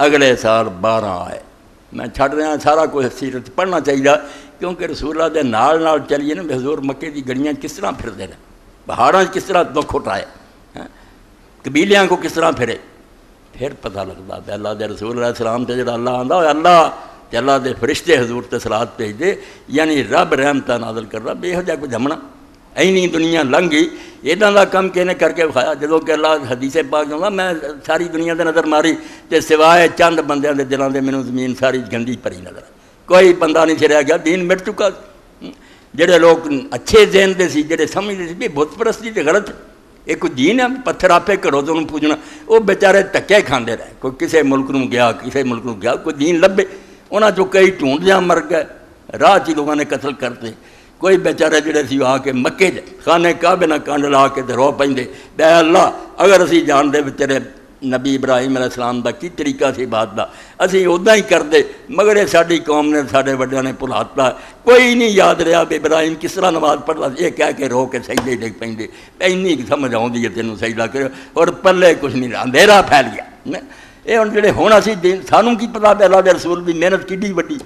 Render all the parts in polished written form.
اگلے سال 12 آئے. میں چھڑ رہا سارا کچھ سیرت پڑھنا چاہیے کیونکہ رسول اللہ دے نال نال چلیے نا حضور مکے دی گلیاں کس طرح پھرتے ہیں، پہاڑاں کس طرح دکھ اٹھائے، قبیلیاں کو کس طرح پھرے، پھر پتہ لگتا ہے اللہ دے رسول علیہ السلام تے جڑا اللہ آندا ہوئے اللہ تے اللہ دے فرشتے حضور تے صلوات بھیج دے، یعنی رب رحمتہ نازل کر رہا بے حجا کوئی جمنا اینی دنیا لنگھ گئی. اداں دا کم کہنے کر کے کھایا جدوں کہ اللہ حدیث پاک جاؤں میں ساری دنیا دے نظر ماری تے سوائے چند بندیاں دے دلاں دے مینوں زمین ساری گندی پری نظر کوئی بندہ نہیں رہ گیا. دین مٹ چکا. جڑے لوگ اچھے ذہن دے سی جڑے سمجھدے سی بھی بت پرستی تے غلط یہ کوئی دین ہے پتھر آپے گھروں تو پوجنا وہ بیچارے دھکے کھاندے رہے. کوئی کسے ملک نوں گیا کسے ملک نوں گیا کوئی دین لبے انہاں چوں کئی ڈھونڈدیاں مر گئے راہ چ لوگوں نے قتل کرتے. کوئی بیچارے جڑے سی آ کے مکے خانے کعبے نہ کنڈ لا کے تے رو پیندے بے اللہ اگر اسی جان دے تیرے نبی ابراہیم علیہ السلام دا کی طریقہ سی بات دا اسی ادا ہی کردے مگر یہ ساری قوم نے سارے وڈیاں نے بھلاتا. کوئی نہیں یاد رہا بھی ابراہیم کس طرح نماز پڑھتا یہ کہہ کے رو کے سجدے ڈگ پیندے اینی سمجھ آؤندی ہے تینوں سجدہ کرو اور پلے کچھ نہیں رہا اندھیرا پھیل گیا. یہ ہن جڑے ہونا سی دین سانوں کی پتہ بھی اللہ دے رسول دی محنت کڈی وڈی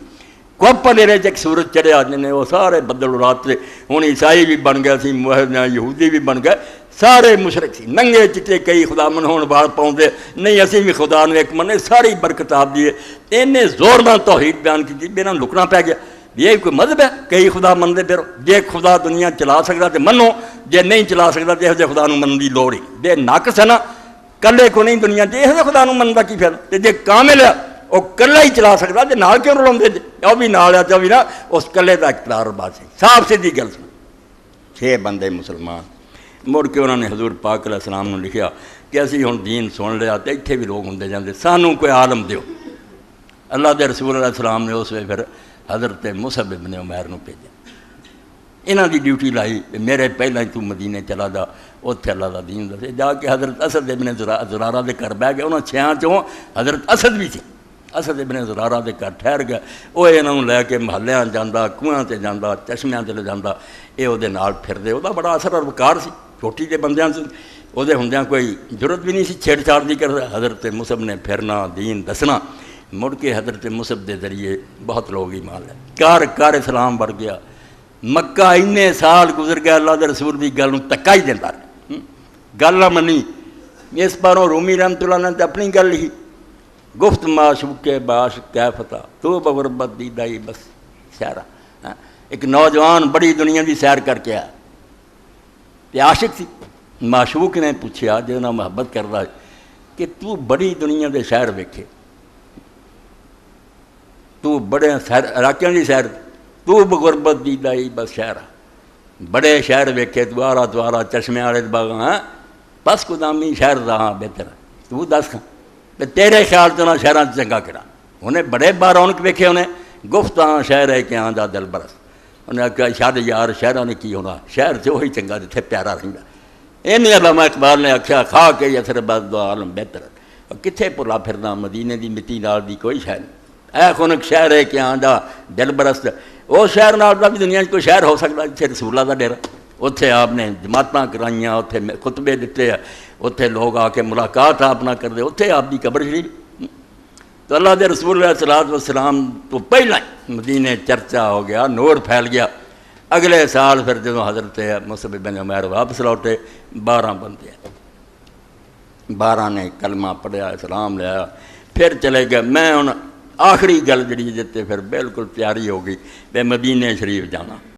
کوپ نیرے ایک سورج چڑھیا جن وہ سارے بدل رات سے ہوں عیسائی بھی بن گیا سی یہودی بھی بن گئے سارے مشرک سی ننگے چٹے کئی خدا من ہون بال پاؤندے نہیں اسی بھی خدا نے ایک منے ساری برکت آپ دیے. اینے زور نال توحید بیان کی میرا لکنا پی گیا یہ کوئی مذہب ہے کئی خدا منتے پھر جے خدا دنیا چلا سکتا تو منو جے نہیں چلا سکتا تو یہ خدا نو منن دی لوڑ ہی بے نقص ہے نا کلے کو نہیں دنیا یہ خدا نو منتا کی پھر جے کامل ہے وہ کلا ہی چلا سکتا تو نال کیوں رلاؤندے جے وہ بھی نال ہے بھی نا اس کلے کا اقتدار بات سی صاف سیدھی گل سن. 6 بندے مسلمان مڑ کے انہوں نے حضور پاک علیہ السلام نے لکھیا کہ اسی ہن دین سن لیا تو اتنے بھی لوگ ہوندے جاندے سانوں کوئی عالم دیو. اللہ دے رسول علیہ السلام نے اس وقت پھر حضرت مصعب ابن عمیر نو بھیجا. انہاں دی ڈیوٹی لائی میرے پہلے تو مدینے چلا جا اتنے اللہ دا دین دسے. جا کے حضرت اسد ابن زرارہ دے گھر بہ گئے. انہاں 6 چوں حضرت اسد بھی سی. اسد ابن زرارہ دے گھر ٹھہر گیا. وہ انہوں لے کے محلیاں جاندا کنواں تے جاندا چشمیاں تے جاندا یہ وہ نال پھردے. وہ بڑا اثر اور وقار سی چھوٹی دے بندیاں سے وہ ہوندیاں کوئی ضرورت بھی نہیں سی چھیڑ چھاڑ نہیں کرتا. حضرت مصعب نے پھرنا دین دسنا مڑ کے حضرت مصعب دے ذریعے بہت لوگ ایمان لے کار اسلام بڑھ گیا. مکہ انے سال گزر گیا اللہ دے رسول دی گل تکا ہی دیتا رہے گل نہ منی. اس پاروں رومی رحمت اللہ نے اپنی گل ہی گفت معشوق باش کیا فتح تو بغربت دی دائی بس سیارہ. ایک نوجوان بڑی دنیا دی سیر کر کے آیا تے عاشق سی. معشوق نے پوچھا جس نال محبت کرتا ہے کہ تو بڑی دنیا دے شہر ویکھے تو بڑے علاقوں کی سیر تو بغربت دی دائی بس شہر بڑے شہر ویکھے دوارا دوارا چشمے والے باغ بس قدامی شہر رہا بہتر تو دس تیرے خیال تو نہ شہراں چنگا کہڑا. انہیں بڑے بار رونق ویکھے انہیں گفت شہر ہے کہ آندا دل برس. انہیں آخیا شاد یار شہراں نے کی ہونا شہر سے وہی چنگا جتھے پیارا رہندا. این علامہ اقبال نے آخیا کھا کے اثر بد دو عالم بہتر کتنے بھلا پھرنا مدینے دی مٹی نال دی کوئی شہر نہیں. اے خنک شہر ہے کہ آندا دل برس. وہ شہر نال دا بھی دنیا کوئی شہر ہو سکتا جتھے رسول اللہ دا ڈیرا اتنے آپ نے جماعتاں کرائیاں اتنے خطبے دیتے اتنے لوگ آ کے ملاقات آپ نہ کرتے اتنے آپ کی قبر شریف. تو اللہ دے رسول علیہ الصلوۃ والسلام تو پہلا ہی مدینے چرچا ہو گیا نور پھیل گیا. اگلے سال پھر جدوں حضرت مصعب بن عمیر واپس لوٹے 12 بندے 12 نے کلمہ پڑھیا اسلام لیا پھر چلے گئے. میں ہن آخری گل جڑی جتے پھر بالکل تیاری ہو گئی میں مدینے شریف جانا.